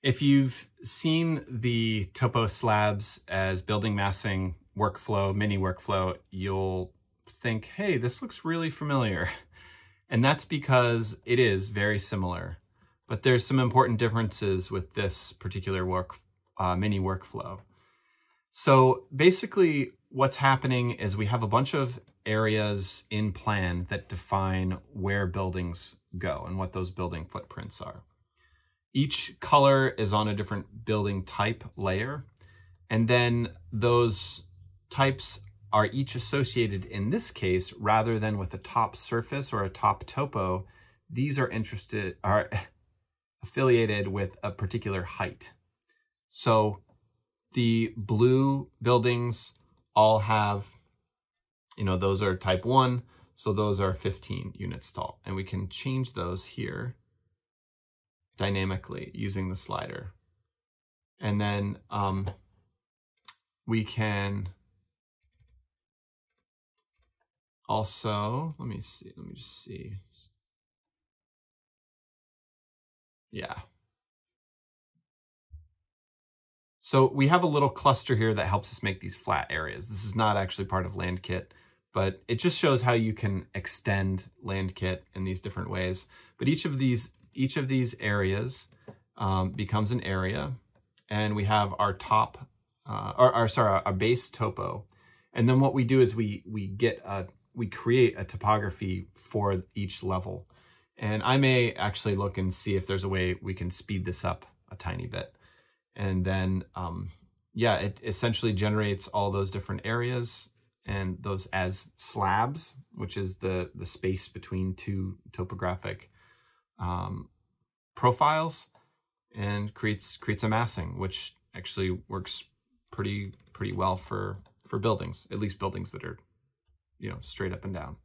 If you've seen the Topo slabs as building massing workflow, mini workflow, you'll think, hey, this looks really familiar. And that's because it is very similar. But there's some important differences with this particular mini workflow. So basically what's happening is we have a bunch of areas in plan that define where buildings go and what those building footprints are. Each color is on a different building type layer, and then those types are each associated in this case, rather than with a top surface or a top topo, these are affiliated with a particular height. So the blue buildings all have, those are type 1, so those are 15 units tall, and we can change those here dynamically using the slider. And then we can also, let me just see. Yeah. So we have a little cluster here that helps us make these flat areas. This is not actually part of LandKit, but it just shows how you can extend LandKit in these different ways. But each of these areas becomes an area, and we have our top, our base topo. And then what we do is we create a topography for each level. And I may actually look and see if there's a way we can speed this up a tiny bit. And then, yeah, it essentially generates all those different areas and those as slabs, which is the space between two topographic profiles, and creates a massing, which actually works pretty well for buildings, at least buildings that are, straight up and down.